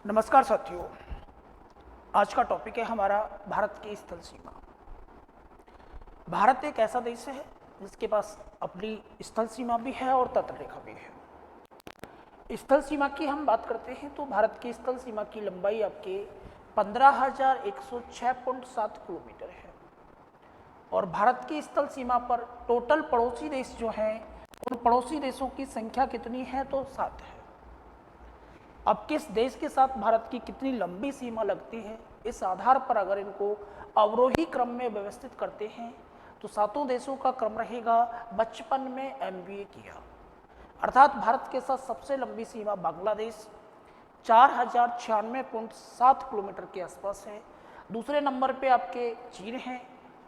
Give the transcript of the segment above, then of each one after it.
नमस्कार साथियों। आज का टॉपिक है हमारा भारत की स्थल सीमा। भारत एक ऐसा देश है जिसके पास अपनी स्थल सीमा भी है और तटरेखा भी है। स्थल सीमा की हम बात करते हैं तो भारत की स्थल सीमा की लंबाई आपके 15,106.7 किलोमीटर है और भारत की स्थल सीमा पर टोटल पड़ोसी देश जो हैं उन पड़ोसी देशों की संख्या कितनी है तो 7 है। अब किस देश के साथ भारत की कितनी लंबी सीमा लगती है, इस आधार पर अगर इनको अवरोही क्रम में व्यवस्थित करते हैं तो सातों देशों का क्रम रहेगा बचपन में एमबीए किया। अर्थात भारत के साथ सबसे लंबी सीमा बांग्लादेश 4096.7 किलोमीटर के आसपास है। दूसरे नंबर पे आपके चीन है,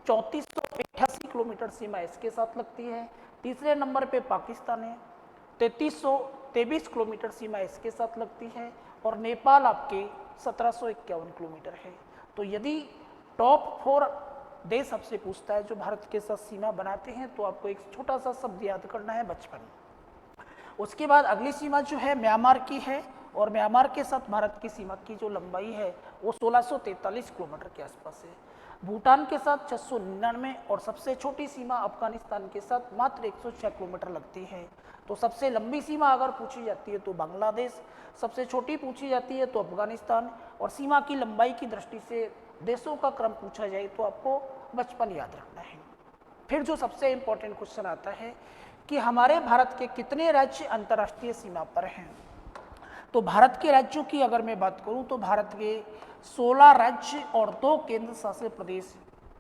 3488 किलोमीटर सीमा इसके साथ लगती है। तीसरे नंबर पे पाकिस्तान है, 3323 किलोमीटर सीमा इसके साथ लगती है और नेपाल आपके 1751 किलोमीटर है। तो यदि टॉप 4 देश आपसे पूछता है जो भारत के साथ सीमा बनाते हैं तो आपको एक छोटा सा शब्द याद करना है, बचपन। उसके बाद अगली सीमा जो है म्यांमार की है और म्यांमार के साथ भारत की सीमा की जो लंबाई है वो 1643 किलोमीटर के आसपास है। भूटान के साथ 699 और सबसे छोटी सीमा अफगानिस्तान के साथ मात्र 106 किलोमीटर लगती है। तो सबसे लंबी सीमा अगर पूछी जाती है तो बांग्लादेश, सबसे छोटी पूछी जाती है तो अफगानिस्तान, और सीमा की लंबाई की दृष्टि से देशों का क्रम पूछा जाए तो आपको बचपन याद रखना है। फिर जो सबसे इंपॉर्टेंट क्वेश्चन आता है कि हमारे भारत के कितने राज्य अंतर्राष्ट्रीय सीमा पर हैं। तो भारत के राज्यों की अगर मैं बात करूं तो भारत के 16 राज्य और 2 केंद्र शासित प्रदेश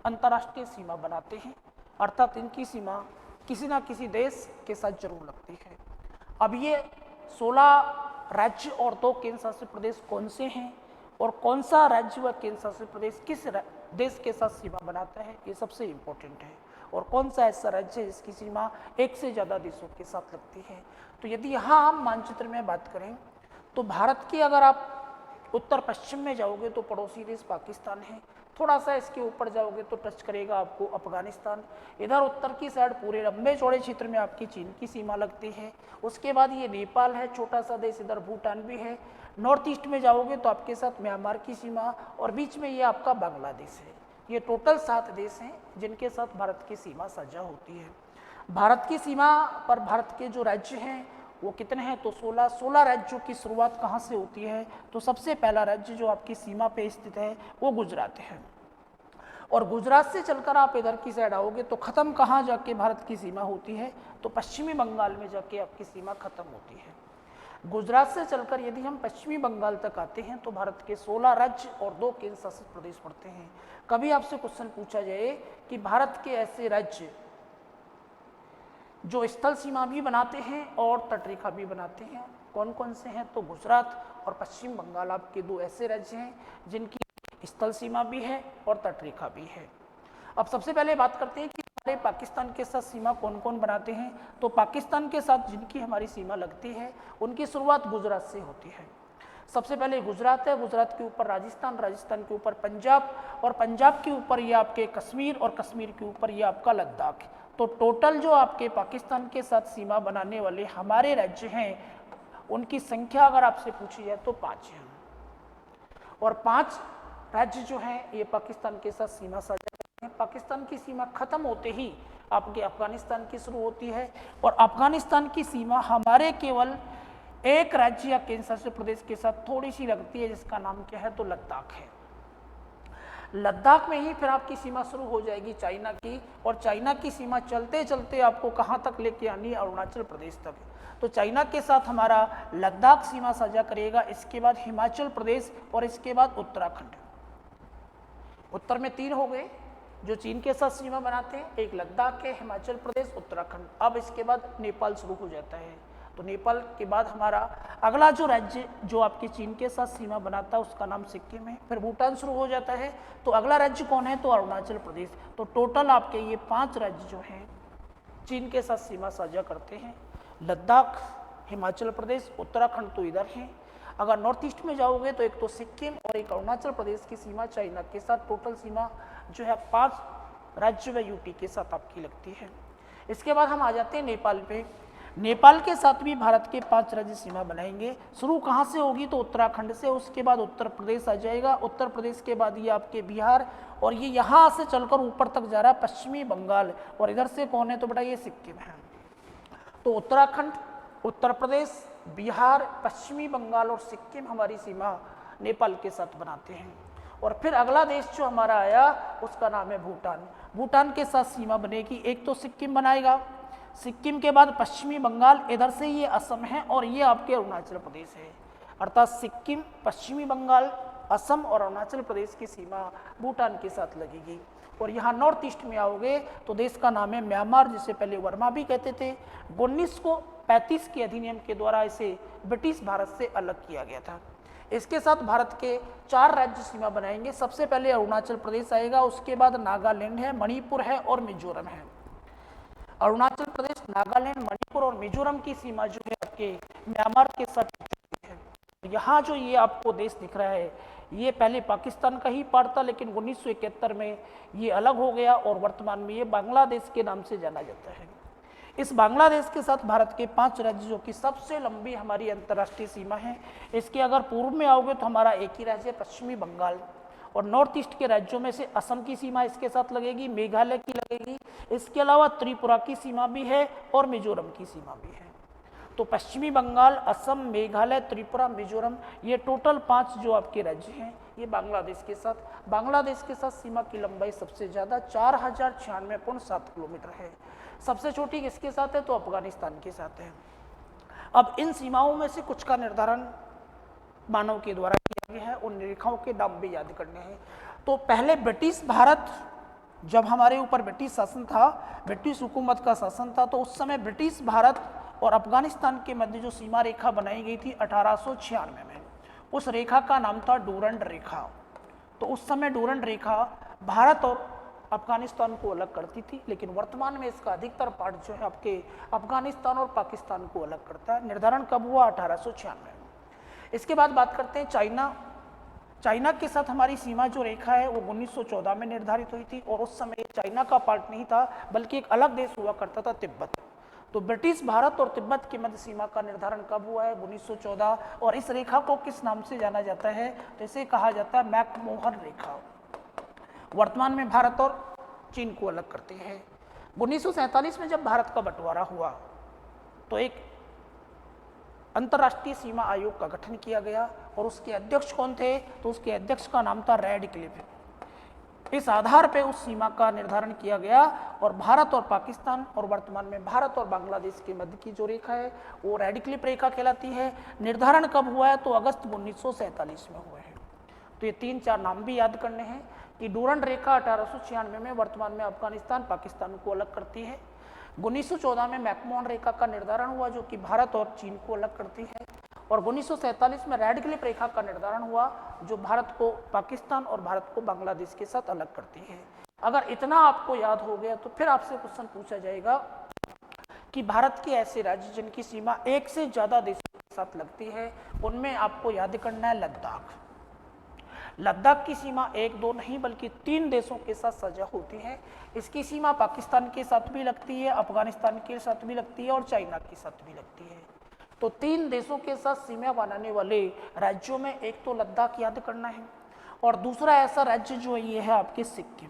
अंतर्राष्ट्रीय सीमा बनाते हैं, अर्थात इनकी सीमा किसी ना किसी देश के साथ जरूर लगती है। अब ये 16 राज्य और 2 केंद्र शासित प्रदेश कौन से हैं और कौन सा राज्य व केंद्र शासित प्रदेश किस देश के साथ सीमा बनाता है, ये सबसे इम्पोर्टेंट है। और कौन सा ऐसा राज्य है जिसकी सीमा एक से ज़्यादा देशों के साथ लगती है। तो यदि यहाँ हम मानचित्र में बात करें तो भारत की अगर आप उत्तर पश्चिम में जाओगे तो पड़ोसी देश पाकिस्तान है, थोड़ा सा इसके ऊपर जाओगे तो टच करेगा आपको अफगानिस्तान। इधर उत्तर की साइड पूरे लंबे चौड़े क्षेत्र में आपकी चीन की सीमा लगती है। उसके बाद ये नेपाल है, छोटा सा देश, इधर भूटान भी है। नॉर्थ ईस्ट में जाओगे तो आपके साथ म्यांमार की सीमा और बीच में ये आपका बांग्लादेश है। ये टोटल 7 देश हैं जिनके साथ भारत की सीमा साझा होती है। भारत की सीमा पर भारत के जो राज्य हैं वो कितने हैं तो 16 राज्यों की शुरुआत कहाँ से होती है तो सबसे पहला राज्य जो आपकी सीमा पे स्थित है वो गुजरात है। और गुजरात से चलकर आप इधर की साइड आओगे तो खत्म कहाँ जाके भारत की सीमा होती है तो पश्चिमी बंगाल में जाके आपकी सीमा खत्म होती है। गुजरात से चलकर यदि हम पश्चिमी बंगाल तक आते हैं तो भारत के 16 राज्य और 2 केंद्र शासित प्रदेश पड़ते हैं। कभी आपसे क्वेश्चन पूछा जाए कि भारत के ऐसे राज्य जो स्थल सीमा भी बनाते हैं और तटरेखा भी बनाते हैं कौन कौन से हैं, तो गुजरात और पश्चिम बंगाल आपके 2 ऐसे राज्य हैं जिनकी स्थल सीमा भी है और तटरेखा भी है। अब सबसे पहले बात करते हैं कि हमारे पाकिस्तान के साथ सीमा कौन कौन बनाते हैं। तो पाकिस्तान के साथ जिनकी हमारी सीमा लगती है उनकी शुरुआत गुजरात से होती है। सबसे पहले गुजरात है, गुजरात के ऊपर राजस्थान, राजस्थान के ऊपर पंजाब और पंजाब के ऊपर ये आपके कश्मीर और कश्मीर के ऊपर ये आपका लद्दाख। तो टोटल जो आपके पाकिस्तान के साथ सीमा बनाने वाले हमारे राज्य हैं उनकी संख्या अगर आपसे पूछी जाए तो 5 हैं और 5 राज्य जो हैं ये पाकिस्तान के साथ सीमा साझा करते हैं। पाकिस्तान की सीमा खत्म होते ही आपके अफगानिस्तान की शुरू होती है और अफगानिस्तान की सीमा हमारे केवल एक राज्य या केंद्र शासित प्रदेश के साथ थोड़ी सी लगती है जिसका नाम क्या है तो लद्दाख है। लद्दाख में ही फिर आपकी सीमा शुरू हो जाएगी चाइना की, और चाइना की सीमा चलते चलते आपको कहाँ तक लेके आनी है, अरुणाचल प्रदेश तक। तो चाइना के साथ हमारा लद्दाख सीमा साझा करेगा, इसके बाद हिमाचल प्रदेश और इसके बाद उत्तराखंड। उत्तर में 3 हो गए जो चीन के साथ सीमा बनाते हैं, एक लद्दाख है, हिमाचल प्रदेश, उत्तराखंड। अब इसके बाद नेपाल शुरू हो जाता है। तो नेपाल के बाद हमारा अगला जो राज्य जो आपके चीन के साथ सीमा बनाता है उसका नाम सिक्किम है। फिर भूटान शुरू हो जाता है। तो अगला राज्य कौन है तो अरुणाचल प्रदेश। तो टोटल आपके ये 5 राज्य जो हैं चीन के साथ सीमा साझा करते हैं। लद्दाख, हिमाचल प्रदेश, उत्तराखंड तो इधर हैं। अगर नॉर्थ ईस्ट में जाओगे तो एक तो सिक्किम और एक अरुणाचल प्रदेश की सीमा चाइना के साथ, टोटल सीमा जो है 5 राज्य व यूटी के साथ आपकी लगती है। इसके बाद हम आ जाते हैं नेपाल पे। नेपाल के साथ भी भारत के 5 राज्य सीमा बनाएंगे। शुरू कहाँ से होगी तो उत्तराखंड से, उसके बाद उत्तर प्रदेश आ जाएगा, उत्तर प्रदेश के बाद ये आपके बिहार, और ये यहाँ से चलकर ऊपर तक जा रहा है पश्चिमी बंगाल, और इधर से कौन है तो बेटा ये सिक्किम है। तो उत्तराखंड, उत्तर प्रदेश, बिहार, पश्चिमी बंगाल और सिक्किम हमारी सीमा नेपाल के साथ बनाते हैं। और फिर अगला देश जो हमारा आया उसका नाम है भूटान। भूटान के साथ सीमा बनेगी, एक तो सिक्किम बनाएगा, सिक्किम के बाद पश्चिमी बंगाल, इधर से ये असम है और ये आपके अरुणाचल प्रदेश है। अर्थात सिक्किम, पश्चिमी बंगाल, असम और अरुणाचल प्रदेश की सीमा भूटान के साथ लगेगी। और यहाँ नॉर्थ ईस्ट में आओगे तो देश का नाम है म्यांमार, जिसे पहले वर्मा भी कहते थे। 1935 के अधिनियम के द्वारा इसे ब्रिटिश भारत से अलग किया गया था। इसके साथ भारत के 4 राज्य सीमा बनाएंगे। सबसे पहले अरुणाचल प्रदेश आएगा, उसके बाद नागालैंड है, मणिपुर है और मिजोरम है। अरुणाचल प्रदेश, नागालैंड, मणिपुर और मिजोरम की सीमा जो है आपके म्यांमार के साथ है। यहाँ जो ये आपको देश दिख रहा है ये पहले पाकिस्तान का ही पार्ट था, लेकिन 1971 में ये अलग हो गया और वर्तमान में ये बांग्लादेश के नाम से जाना जाता है। इस बांग्लादेश के साथ भारत के 5 राज्य जो कि सबसे लंबी हमारी अंतर्राष्ट्रीय सीमा है। इसके अगर पूर्व में आओगे तो हमारा एक ही राज्य है पश्चिमी बंगाल, और नॉर्थ ईस्ट के राज्यों में से असम की सीमा इसके साथ लगेगी, मेघालय की लगेगी, इसके अलावा त्रिपुरा की सीमा भी है और मिजोरम की सीमा भी है। तो पश्चिमी बंगाल, असम, मेघालय, त्रिपुरा, मिजोरम, ये टोटल 5 जो आपके राज्य हैं ये बांग्लादेश के साथ। बांग्लादेश के साथ सीमा की लंबाई सबसे ज़्यादा 4096.7 किलोमीटर है। सबसे छोटी किसके साथ है तो अफगानिस्तान के साथ है। अब इन सीमाओं में से कुछ का निर्धारण मानव के द्वारा किया गया है, उन रेखाओं के नाम भी याद करने हैं। तो पहले ब्रिटिश भारत, जब हमारे ऊपर ब्रिटिश शासन था, ब्रिटिश हुकूमत का शासन था, तो उस समय ब्रिटिश भारत और अफगानिस्तान के मध्य जो सीमा रेखा बनाई गई थी 1896 में, उस रेखा का नाम था डूरंड रेखा। तो उस समय डूरंड रेखा भारत और अफगानिस्तान को अलग करती थी, लेकिन वर्तमान में इसका अधिकतर पार्ट जो है आपके अफगानिस्तान और पाकिस्तान को अलग करता है। निर्धारण कब हुआ 1896 में। इसके बाद बात करते हैं चाइना। चाइना के साथ हमारी सीमा जो रेखा है वो 1914 में निर्धारित हुई थी, और उस समय चाइना का पार्ट नहीं था बल्कि एक अलग देश हुआ करता था, तिब्बत। तो ब्रिटिश भारत और तिब्बत के मध्य सीमा का निर्धारण कब हुआ है 1914, और इस रेखा को किस नाम से जाना जाता है तो इसे कहा जाता है मैकमोहन रेखा। वर्तमान में भारत और चीन को अलग करते हैं। 1947 में जब भारत का बंटवारा हुआ तो एक अंतर्राष्ट्रीय सीमा आयोग का गठन किया गया, और उसके अध्यक्ष कौन थे तो उसके अध्यक्ष का नाम था रैडक्लिफ। इस आधार पे उस सीमा का निर्धारण किया गया, और भारत और पाकिस्तान और वर्तमान में भारत और बांग्लादेश के मध्य की जो रेखा है वो रैडक्लिफ रेखा कहलाती है। निर्धारण कब हुआ है तो अगस्त 1947 में हुआ है। तो ये 3-4 नाम भी याद करने हैं कि डूरंड रेखा 1896 में वर्तमान में अफगानिस्तान पाकिस्तान को अलग करती है। 1914 में मैकमोहन रेखा का निर्धारण हुआ जो कि भारत और चीन को अलग करती है, और 1947 में रैडक्लिफ रेखा का निर्धारण हुआ जो भारत को पाकिस्तान और भारत को बांग्लादेश के साथ अलग करती है। अगर इतना आपको याद हो गया तो फिर आपसे क्वेश्चन पूछा जाएगा कि भारत के ऐसे राज्य जिनकी सीमा एक से ज्यादा देशों के साथ लगती है, उनमें आपको याद करना है लद्दाख। लद्दाख की सीमा 1-2 नहीं बल्कि 3 देशों के साथ साझा होती है। इसकी सीमा पाकिस्तान के साथ भी लगती है, अफगानिस्तान के साथ भी लगती है और चाइना के साथ भी लगती है। तो 3 देशों के साथ सीमा बनाने वाले राज्यों में एक तो लद्दाख याद करना है, और दूसरा ऐसा राज्य जो ये है आपके सिक्किम।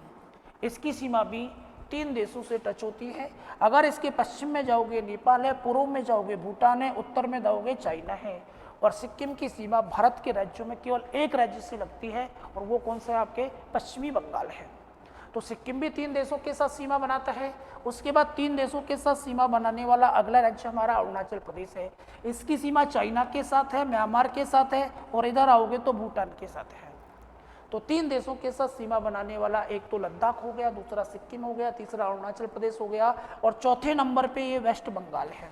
इसकी सीमा भी 3 देशों से टच होती है। अगर इसके पश्चिम में जाओगे नेपाल है, पूर्व में जाओगे भूटान है, उत्तर में जाओगे चाइना है, और सिक्किम की सीमा भारत के राज्यों में केवल एक राज्य से लगती है, और वो कौन सा है आपके पश्चिमी बंगाल है। तो सिक्किम भी 3 देशों के साथ सीमा बनाता है। उसके बाद 3 देशों के साथ सीमा बनाने वाला अगला राज्य हमारा अरुणाचल प्रदेश है। इसकी सीमा चाइना के साथ है, म्यांमार के साथ है, और इधर आओगे तो भूटान के साथ है। तो 3 देशों के साथ सीमा बनाने वाला एक तो लद्दाख हो गया, दूसरा सिक्किम हो गया, तीसरा अरुणाचल प्रदेश हो गया, और चौथे नंबर पे ये वेस्ट बंगाल है।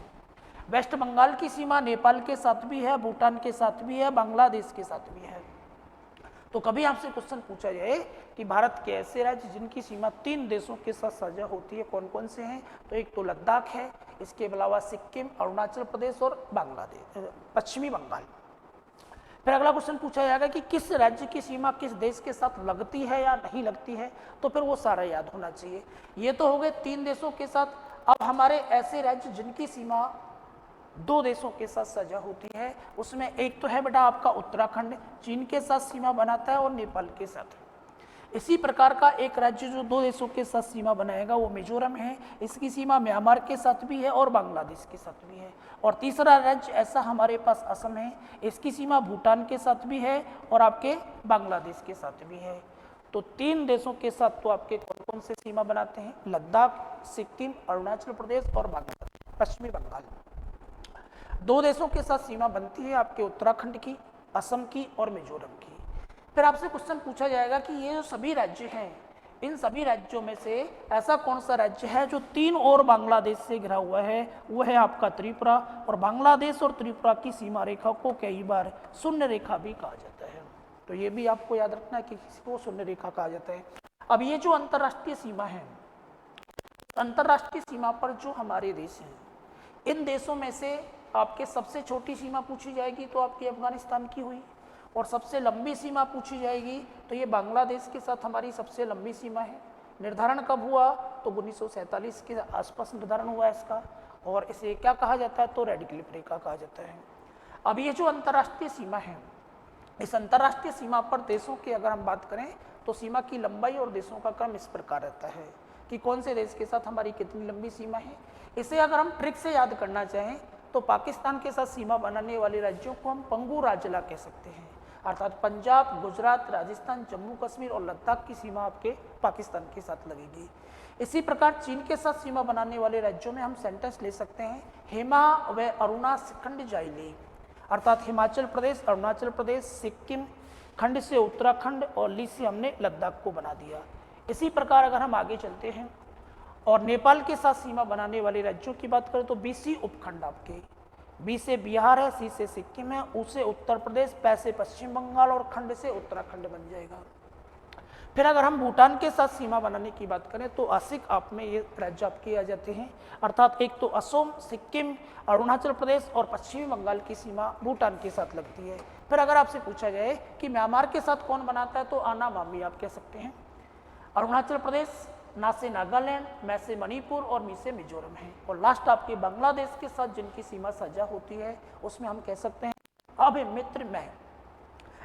वेस्ट बंगाल की सीमा नेपाल के साथ भी है, भूटान के साथ भी है, बांग्लादेश के साथ भी है। तो कभी आपसे क्वेश्चन पूछा जाए कि भारत के ऐसे राज्य जिनकी सीमा 3 देशों के साथ साझा होती है कौन कौन से हैं, तो एक तो लद्दाख है, इसके अलावा सिक्किम, अरुणाचल प्रदेश और बांग्लादेश, पश्चिमी बंगाल। फिर अगला क्वेश्चन पूछा जाएगा कि किस राज्य की सीमा किस देश के साथ लगती है या नहीं लगती है, तो फिर वो सारा याद होना चाहिए। ये तो हो गए 3 देशों के साथ। अब हमारे ऐसे राज्य जिनकी सीमा दो देशों के साथ साझा होती है। उसमें एक तो है बेटा आपका उत्तराखंड, चीन के साथ सीमा बनाता है और नेपाल के साथ। इसी प्रकार का एक राज्य जो दो देशों के साथ सीमा बनाएगा वो मिजोरम है। इसकी सीमा म्यांमार के साथ भी है और बांग्लादेश के साथ भी है। और तीसरा राज्य ऐसा हमारे पास असम है, इसकी सीमा भूटान के साथ भी है और आपके बांग्लादेश के साथ भी है। तो तीन देशों के साथ तो आपके कौन कौन से सीमा बनाते हैं? लद्दाख, सिक्किम, अरुणाचल प्रदेश और बांग्लादेश, पश्चिमी बंगाल। दो देशों के साथ सीमा बनती है आपके उत्तराखंड की, असम की और मिजोरम की। फिर आपसे क्वेश्चन पूछा जाएगा कि ये जो सभी राज्य हैं, इन सभी राज्यों में से ऐसा कौन सा राज्य है जो तीन और बांग्लादेश से घिरा हुआ है? वो है आपका त्रिपुरा। और बांग्लादेश और त्रिपुरा की सीमा रेखा को कई बार शून्य रेखा भी कहा जाता है। तो ये भी आपको याद रखना है कि किसी को शून्य रेखा कहा जाता है। अब ये जो अंतर्राष्ट्रीय सीमा है, अंतर्राष्ट्रीय सीमा पर जो हमारे देश हैं, इन देशों में से आपके सबसे छोटी सीमा पूछी जाएगी तो आपकी अफगानिस्तान की हुई, और सबसे लंबी सीमा पूछी जाएगी तो ये बांग्लादेश के साथ हमारी सबसे लंबी सीमा है। निर्धारण कब हुआ? तो 1947 के आसपास निर्धारण हुआ इसका, और इसे क्या कहा जाता है? तो रेड क्लिफ रेखा कहा जाता है। अब ये जो अंतर्राष्ट्रीय सीमा है, इस अंतर्राष्ट्रीय सीमा पर देशों की अगर हम बात करें तो सीमा की लंबाई और देशों का क्रम इस प्रकार रहता है कि कौन से देश के साथ हमारी कितनी लंबी सीमा है। इसे अगर हम ट्रिक से याद करना चाहें तो पाकिस्तान के साथ सीमा बनाने वाले राज्यों को हम पंगु राज्य कह सकते हैं, अर्थात पंजाब, गुजरात, राजस्थान, जम्मू कश्मीर और लद्दाख की सीमा आपके पाकिस्तान के साथ लगेगी। इसी प्रकार चीन के साथ सीमा बनाने वाले राज्यों में हम सेंटेंस ले सकते हैं, हेमा व अरुणा खंड जाइले, अर्थात हिमाचल प्रदेश, अरुणाचल प्रदेश, सिक्किम, खंड से उत्तराखंड और ली से हमने लद्दाख को बना दिया। इसी प्रकार अगर हम आगे चलते हैं और नेपाल के साथ सीमा बनाने वाले राज्यों की बात करें तो बीसी उपखंड आपके, बी से बिहार है, सी से सिक्किम है, ऊ से उत्तर प्रदेश, पै से पश्चिम बंगाल और खंड से उत्तराखंड बन जाएगा। फिर अगर हम भूटान के साथ सीमा बनाने की बात करें तो आसिक आप में ये राज्य आपके आ जाते हैं, अर्थात एक तो असम, सिक्किम, अरुणाचल प्रदेश और पश्चिमी बंगाल की सीमा भूटान के साथ लगती है। फिर अगर आपसे पूछा जाए कि म्यांमार के साथ कौन बनाता है तो आना मामी आप कह सकते हैं। अरुणाचल प्रदेश, ना से नागालैंड, मैं से मणिपुर और मी से मिजोरम है। और लास्ट आपके बांग्लादेश के साथ जिनकी सीमा साझा होती है उसमें हम कह सकते हैं अब मित्र मैं,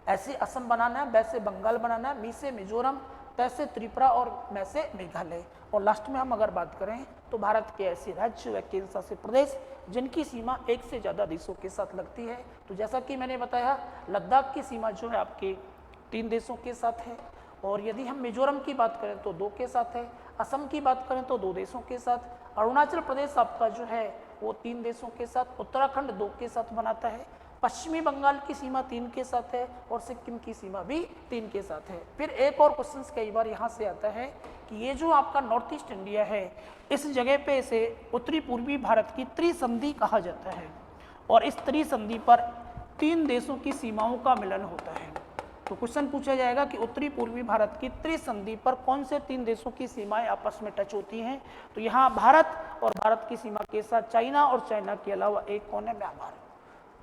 ऐसे असम बनाना है, वैसे बंगाल बनाना है, मी से मिजोरम, तैसे त्रिपुरा और मैं से मेघालय। और लास्ट में हम अगर बात करें तो भारत के ऐसे राज्य व केंद्र शासित प्रदेश जिनकी सीमा एक से ज़्यादा देशों के साथ लगती है। तो जैसा कि मैंने बताया, लद्दाख की सीमा जो है आपके 3 देशों के साथ है, और यदि हम मिजोरम की बात करें तो 2 के साथ है, असम की बात करें तो 2 देशों के साथ, अरुणाचल प्रदेश आपका जो है वो 3 देशों के साथ, उत्तराखंड 2 के साथ बनाता है, पश्चिमी बंगाल की सीमा 3 के साथ है और सिक्किम की सीमा भी 3 के साथ है। फिर एक और क्वेश्चन कई बार यहाँ से आता है कि ये जो आपका नॉर्थ ईस्ट इंडिया है, इस जगह पे इसे उत्तरी पूर्वी भारत की त्रिसंधि कहा जाता है, और इस त्रिसंधि पर 3 देशों की सीमाओं का मिलन होता है। तो क्वेश्चन पूछा जाएगा कि उत्तरी पूर्वी भारत की त्रिसंधि पर कौन से 3 देशों की सीमाएं आपस में टच होती हैं? तो यहाँ भारत और भारत की सीमा के साथ चाइना और चाइना के अलावा एक कौन है? म्यांमार।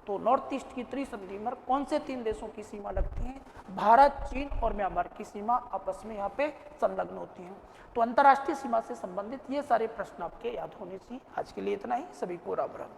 तो नॉर्थ ईस्ट की त्रिसंधि में कौन से 3 देशों की सीमा लगती है? भारत, चीन और म्यांमार की सीमा आपस में यहाँ पे संलग्न होती हैं। तो अंतर्राष्ट्रीय सीमा से संबंधित ये सारे प्रश्न आपके याद होने चाहिए। आज के लिए इतना ही, सभी को राम राम।